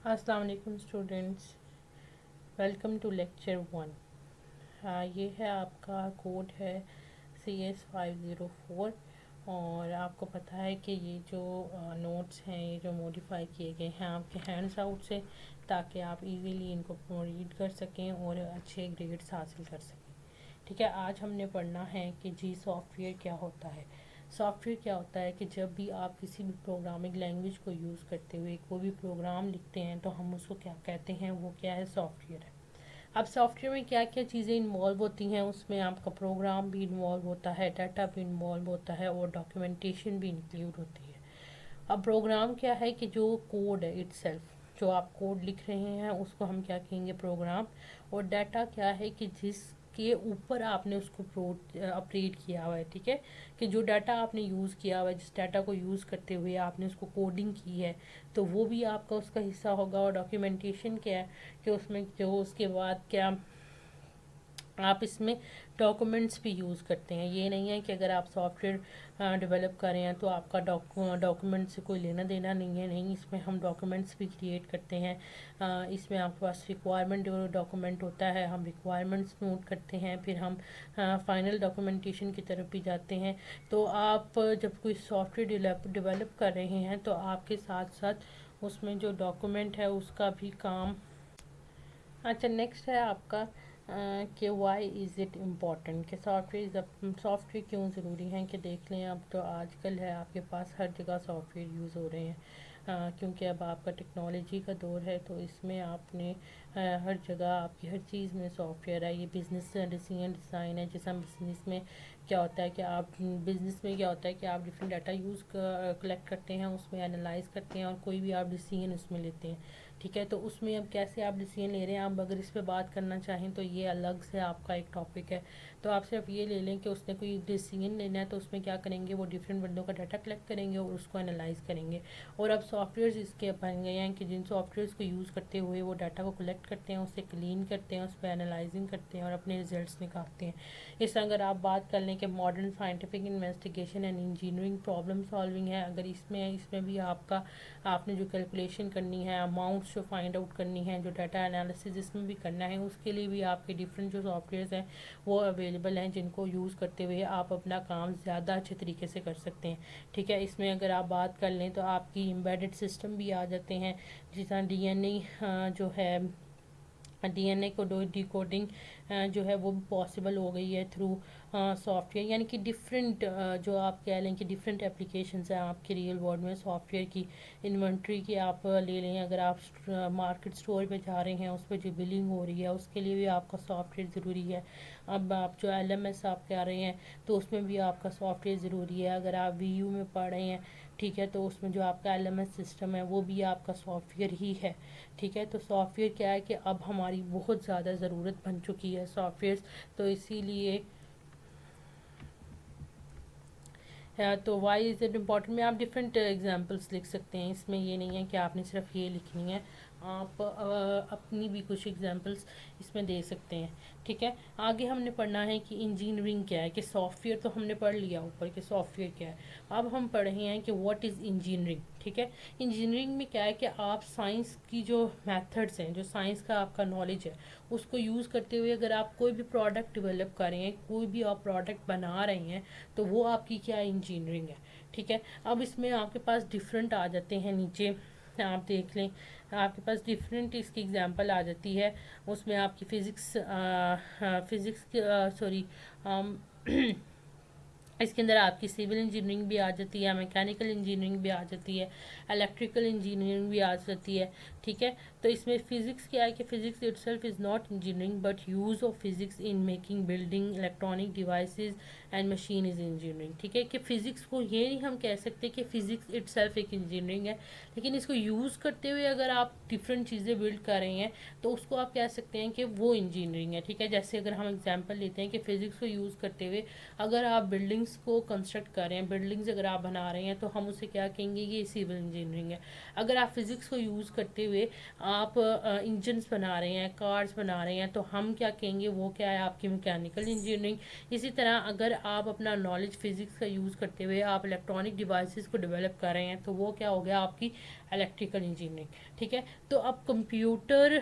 अस्सलाम वालेकुम students, welcome to lecture 1। ये है आपका कोड है CS504। और आपको पता है कि ये जो नोट्स हैं, ये जो मॉडिफाई किए गए हैं आपके हैंड्स आउट से, ताकि आप इजीली इनको रीड कर सकें और अच्छे ग्रेड्स हासिल कर सकें। ठीक है, आज हमने पढ़ना है कि जी सॉफ्टवेयर क्या होता है। सॉफ्टवेयर क्या होता है कि जब भी आप किसी भी प्रोग्रामिंग लैंग्वेज को यूज़ करते हुए कोई भी प्रोग्राम लिखते हैं तो हम उसको क्या कहते हैं, वो क्या है, सॉफ्टवेयर है। अब सॉफ्टवेयर में क्या क्या चीज़ें इन्वॉल्व होती हैं, उसमें आपका प्रोग्राम भी इन्वॉल्व होता है, डाटा भी इन्वॉल्व होता है और डॉक्यूमेंटेशन भी इंक्लूड होती है। अब प्रोग्राम क्या है कि जो कोड है इटसेल्फ, जो आप कोड लिख रहे हैं उसको हम क्या कहेंगे, प्रोग्राम। और डाटा क्या है कि जिसके ऊपर आपने उसको ऑपरेट किया हुआ है। ठीक है, कि जो डाटा आपने यूज़ किया हुआ है, जिस डाटा को यूज़ करते हुए आपने उसको कोडिंग की है, तो वो भी आपका उसका हिस्सा होगा। और डॉक्यूमेंटेशन क्या है कि उसमें जो उसके बाद क्या आप इसमें डॉक्यूमेंट्स भी यूज़ करते हैं। ये नहीं है कि अगर आप सॉफ्टवेयर डेवलप कर रहे हैं तो आपका डॉक्यूमेंट से कोई लेना देना नहीं है। नहीं, इसमें हम डॉक्यूमेंट्स भी क्रिएट करते हैं। इसमें आपके पास रिक्वायरमेंट डॉक्यूमेंट होता है, हम रिक्वायरमेंट्स नोट करते हैं, फिर हम फाइनल डॉक्यूमेंटेशन की तरफ भी जाते हैं। तो आप जब कोई सॉफ्टवेयर डेवलप कर रहे हैं तो आपके साथ साथ उसमें जो डॉक्यूमेंट है उसका भी काम। अच्छा, नेक्स्ट है आपका कि वाई इज़ इट इम्पॉर्टेंट, कि सॉफ्टवेयर क्यों ज़रूरी हैं। कि देख लें, अब तो आजकल है आपके पास हर जगह सॉफ्टवेयर यूज़ हो रहे हैं। क्योंकि अब आपका टेक्नोलॉजी का दौर है, तो इसमें आपने हर जगह आपकी हर चीज़ में सॉफ्टवेयर है। ये बिज़नेस डिसीजन डिज़ाइन है। जैसे हम बिज़नेस में क्या होता है कि आप डिफरेंट डाटा कलेक्ट करते हैं, उसमें एनालाइज करते हैं और कोई भी आप डिसीजन उसमें लेते हैं। ठीक है, तो उसमें अब कैसे आप डिसीजन ले रहे हैं, आप अगर इस पर बात करना चाहें तो ये अलग से आपका एक टॉपिक है। तो आप सिर्फ ये ले लें कि उसने कोई डिसीजन लेना है तो उसमें क्या करेंगे, वो डिफरेंट बंदों का डाटा कलेक्ट करेंगे और उसको एनालाइज करेंगे। और अब सॉफ्टवेयर इसके बन गए हैं कि जिन सॉफ्टवेयर को यूज़ करते हुए वो डाटा को कलेक्ट करते हैं, उससे क्लीन करते हैं, उस पर एनालाइजिंग करते हैं और अपने रिजल्ट्स निकालते हैं। इस अगर आप बात कर लें कि modern scientific investigation and engineering problem solving है, अगर इसमें भी आपने जो कैलकुलेशन करनी है, अमाउंट्स जो फाइंड आउट करनी है, जो डाटा एनालिसिस इसमें भी करना है, उसके लिए भी आपके डिफरेंट जो सॉफ्टवेयर्स हैं वो अवेलेबल हैं, जिनको यूज़ करते हुए आप अपना काम ज़्यादा अच्छे तरीके से कर सकते हैं। ठीक है, इसमें अगर आप बात कर लें तो आपकी एम्बेडेड सिस्टम भी आ जाते हैं, जिस तरह डीएनए जो है, डीएनए को डिकोडिंग जो है वो पॉसिबल हो गई है थ्रू सॉफ्टवेयर। यानी कि डिफरेंट जो आप कह लें कि डिफरेंट एप्लीकेशंस हैं आपके रियल वर्ल्ड में सॉफ्टवेयर की। इन्वेंट्री की आप ले लें, अगर आप मार्केट स्टोर पे जा रहे हैं, उस पर जो बिलिंग हो रही है उसके लिए भी आपका सॉफ्टवेयर ज़रूरी है। अब आप जो एलएमएस आप कह रहे हैं तो उसमें भी आपका सॉफ्टवेयर ज़रूरी है। अगर आप वीयू में पढ़ रहे हैं, ठीक है, तो उसमें जो आपका एलएमएस सिस्टम है वो भी आपका सॉफ्टवेयर ही है। ठीक है, तो सॉफ्टवेयर क्या है कि अब हमारी बहुत ज़्यादा ज़रूरत बन चुकी है सॉफ्टवेयर। तो इसीलिए तो वाई इज़ इट इम्पॉर्टेंट में आप डिफरेंट एग्जांपल्स लिख सकते हैं। इसमें ये नहीं है कि आपने सिर्फ ये लिखनी है, आप अपनी भी कुछ एग्जांपल्स इसमें दे सकते हैं। ठीक है, आगे हमने पढ़ना है कि इंजीनियरिंग क्या है। कि सॉफ्टवेयर तो हमने पढ़ लिया ऊपर कि सॉफ्टवेयर क्या है। अब हम पढ़ रहे हैं कि व्हाट इज़ इंजीनियरिंग। ठीक है, इंजीनियरिंग में क्या है कि आप साइंस की जो मेथड्स हैं, जो साइंस का आपका नॉलेज है, उसको यूज़ करते हुए अगर आप कोई भी प्रोडक्ट डेवलप कर रहे हैं, कोई भी आप प्रोडक्ट बना रहे हैं, तो वो आपकी क्या इंजीनियरिंग है। ठीक है, अब इसमें आपके पास डिफरेंट आ जाते हैं, नीचे आप देख लें, आपके पास डिफरेंट इसकी एग्जांपल आ जाती है। उसमें आपकी फिज़िक्स सॉरी इसके अंदर आपकी सिविल इंजीनियरिंग भी आ जाती है, मैकेनिकल इंजीनियरिंग भी आ जाती है, इलेक्ट्रिकल इंजीनियरिंग भी आ जाती है। ठीक है, तो इसमें फ़िज़िक्स क्या है कि physics itself is not engineering but use of physics in making building electronic devices and machine is engineering. ठीक है, कि फ़िज़िक्स को ये नहीं हम कह सकते कि फ़िज़िक्स इटसेल्फ एक इंजीनियरिंग है, लेकिन इसको यूज़ करते हुए अगर आप डिफरेंट चीज़ें बिल्ड कर रहे हैं तो उसको आप कह सकते हैं कि वो इंजीनियरिंग है। ठीक है, जैसे अगर हम एग्जाम्पल लेते हैं कि फ़िज़िक्स को यूज़ करते हुए अगर आप बिल्डिंग्स को कंस्ट्रक्ट कर रहे हैं, बिल्डिंग्स अगर आप बना रहे हैं, तो हम उसे क्या कहेंगे, ये सिविल इंजीनियरिंग है। अगर आप फिज़िक्स को यूज़ करते हुए आप इंजन्स बना रहे हैं, कार्स बना रहे हैं, तो हम क्या कहेंगे, वो क्या है, आपकी मैकेनिकल इंजीनियरिंग। इसी तरह अगर آپ اپنا نالج فزکس کا یوز کرتے ہوئے آپ الیکٹرانک ڈیوائسز کو ڈیولپ کر رہے ہیں تو وہ کیا ہو گیا آپ کی الیکٹریکل انجینئرنگ. ٹھیک ہے, تو اب کمپیوٹر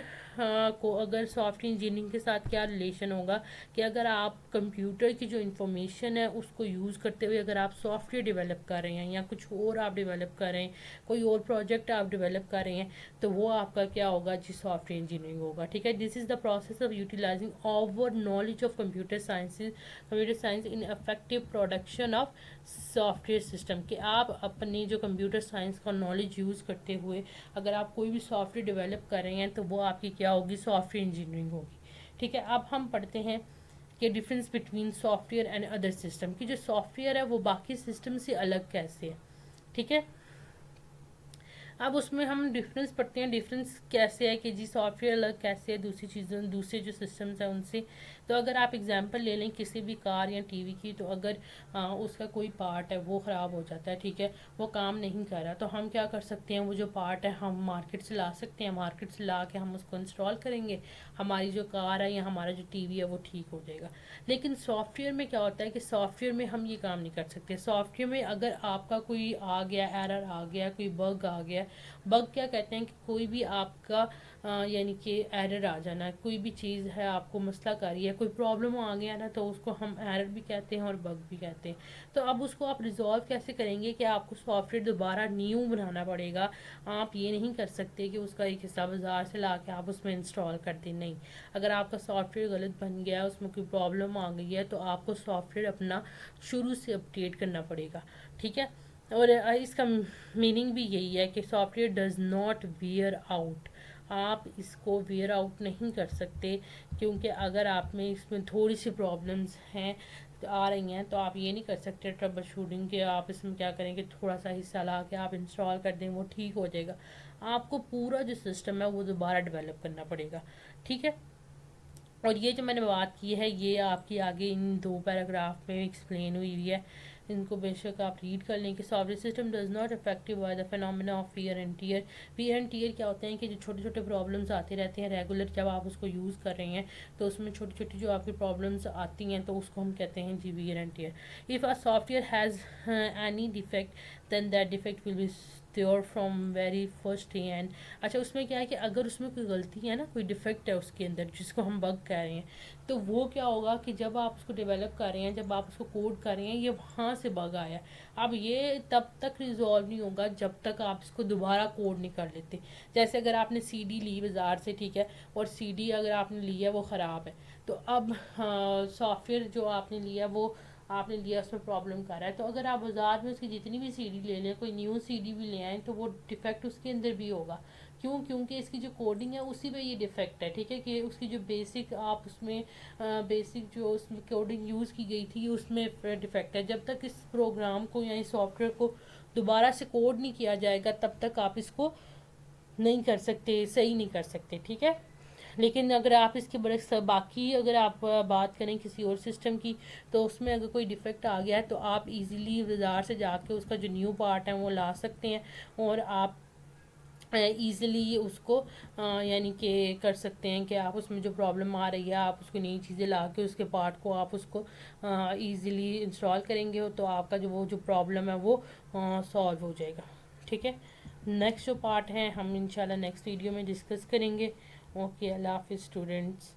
کو اگر سافٹ ویئر انجینئرنگ کے ساتھ کیا ریلیشن ہوگا کہ اگر آپ کمپیوٹر کی جو انفارمیشن ہے اس کو یوز کرتے ہوئے اگر آپ سافٹ ویئر ڈیولپ کر رہے ہیں یا کچھ اور آپ ڈیولپ کر رہے ہیں, کوئی اور پروجیکٹ آپ ڈیولپ کر رہے ہیں, تو وہ آپ کا کیا ہوگا جی سافٹ ویئر انجینئرنگ ہوگا. ٹھیک ہے, this is the process of utilising our knowledge of computer science in effective production of software system, کہ آپ اپنی جو کمپیوٹر سائنس کا نالج یوز کرتے ہوئے اگر آپ کوئی بھی سافٹ ویئر ڈیولپ کر رہے ہیں تو وہ آپ کی کیا ہوگی سافٹ ویئر انجینئرنگ ہوگی. ٹھیک ہے, اب ہم پڑھتے ہیں کہ difference between soft where and other system, کی جو سافٹ ویئر ہے وہ باقی سسٹم سے الگ کیسے ہے. ٹھیک ہے, اب اس میں ہم ڈفرینس پڑھتے ہیں, ڈفرینس کیسے ہے کہ جی سافٹ ویئر الگ کیسے ہے دوسری چیزوں دوسرے جو سسٹمز ہیں ان سے. تو اگر آپ اگزامپل لے لیں کسی بھی کار یا ٹی وی کی, تو اگر اس کا کوئی پارٹ ہے وہ خراب ہو جاتا ہے, ٹھیک ہے, وہ کام نہیں کر رہا, تو ہم کیا کر سکتے ہیں, وہ جو پارٹ ہے ہم مارکیٹ سے لا سکتے ہیں, مارکیٹ سے لا کے ہم اس کو انسٹال کریں گے, ہماری جو کار ہے یا ہمارا جو ٹی وی ہے وہ ٹھیک ہو جائے گا. لیکن سافٹ ویئر میں کیا ہوتا ہے کہ سافٹ ویئر میں ہم یہ کام نہیں کر سکتے. سافٹ ویئر میں اگر آپ کا کوئی آ گیا ایرر آ گیا, کوئی بگ آ گیا, بگ کیا کہتے ہیں کہ کوئی بھی آپ کا یعنی کہ ایرر آ جانا, کوئی بھی چیز ہے آپ کو مسئلہ کر رہی ہے, کوئی پرابلم آ گیا نا, تو اس کو ہم ایرر بھی کہتے ہیں اور بگ بھی کہتے ہیں. تو اب اس کو آپ ریزالو کیسے کریں گے کہ آپ کو سافٹ ویئر دوبارہ نیو بنانا پڑے گا. آپ یہ نہیں کر سکتے کہ اس کا ایک حصہ بازار سے لا کے آپ اس میں انسٹال کر دیں. نہیں, اگر آپ کا سافٹ ویئر غلط بن گیا, اس میں کوئی پرابلم آ گئی ہے, تو آپ کو سافٹ ویئر اپنا شروع سے اپڈیٹ کرنا پڑے گا. ٹھیک ہے, اور اس کا میننگ بھی یہی ہے کہ soft where does not where out, آپ اس کو ویئر آؤٹ نہیں کر سکتے, کیونکہ اگر آپ میں اس میں تھوڑی سی پرابلمز ہیں آ رہی ہیں تو آپ یہ نہیں کر سکتے ٹربل شوٹنگ کے آپ اس میں کیا کریں کہ تھوڑا سا حصہ لا کے آپ انسٹال کر دیں وہ ٹھیک ہو جائے گا. آپ کو پورا جو سسٹم ہے وہ دوبارہ ڈیولپ کرنا پڑے گا. ٹھیک ہے, اور یہ جو میں نے بات کی ہے یہ آپ کی آگے ان 2 پیراگراف میں ایکسپلین ہوئی ہے, ان کو بے شک آپ ریڈ کر لیں کہ soft where system does not effective by the phenomena of where and tier. Where and tier کیا ہوتے ہیں کہ جو چھوٹے چھوٹے پرابلمس آتے رہتے ہیں ریگولر, جب آپ اس کو یوز کر رہے ہیں تو اس میں چھوٹی چھوٹی جو آپ کی پرابلمس آتی ہیں تو اس کو ہم کہتے ہیں جی wear and tear. If a software has any defect then that defect will be there from very first day. And اچھا اس میں کیا ہے کہ اگر اس میں کوئی غلطی ہے نا, کوئی ڈیفیکٹ ہے اس کے اندر جس کو ہم بگ کہہ رہے ہیں, تو وہ کیا ہوگا کہ جب آپ اس کو ڈیولپ کر رہے ہیں, جب آپ اس کو کوڈ کر رہے ہیں, یہ وہاں سے بگ آیا. اب یہ تب تک ریزالو نہیں ہوگا جب تک آپ اس کو دوبارہ کوڈ نہیں کر لیتے. جیسے اگر آپ نے سی ڈی لی بازار سے, ٹھیک ہے, اور سی ڈی اگر آپ نے لی ہے وہ خراب ہے, تو اب سافٹ ویئر جو آپ نے لیا وہ آپ نے لیا اس میں پرابلم کر رہا ہے, تو اگر آپ بازار میں اس کی جتنی بھی سی ڈی لے لیں, کوئی نیو سی ڈی بھی لے آئیں, تو وہ ڈیفیکٹ اس کے اندر بھی ہوگا. کیوں, کیونکہ اس کی جو کوڈنگ ہے اسی پہ یہ ڈیفیکٹ ہے. ٹھیک ہے, کہ اس کی جو بیسک آپ اس میں بیسک جو اس میں کوڈنگ یوز کی گئی تھی اس میں ڈیفیکٹ ہے. جب تک اس پروگرام کو یا اس سافٹ ویئر کو دوبارہ سے کوڈ نہیں کیا جائے گا تب تک آپ اس کو نہیں کر سکتے, صحیح نہیں کر سکتے. ٹھیک ہے, لیکن اگر آپ اس کے برعکس باقی اگر آپ بات کریں کسی اور سسٹم کی, تو اس میں اگر کوئی ڈیفیکٹ آ گیا ہے تو آپ ایزیلی بازار سے جا کے اس کا جو نیو پارٹ ہے وہ لا سکتے ہیں, اور آپ ایزیلی اس کو یعنی کہ کر سکتے ہیں کہ آپ اس میں جو پرابلم آ رہی ہے آپ اس کو نئی چیزیں لا کے اس کے پارٹ کو آپ اس کو ایزیلی انسٹال کریں گے, تو آپ کا جو پرابلم ہے وہ سالو ہو جائے گا. ٹھیک ہے, نیکسٹ جو پارٹ ہے ہم انشاءاللہ نیکسٹ ویڈیو میں ڈسکس کریں گے. اوکے, اللہ حافظ اسٹوڈنٹس.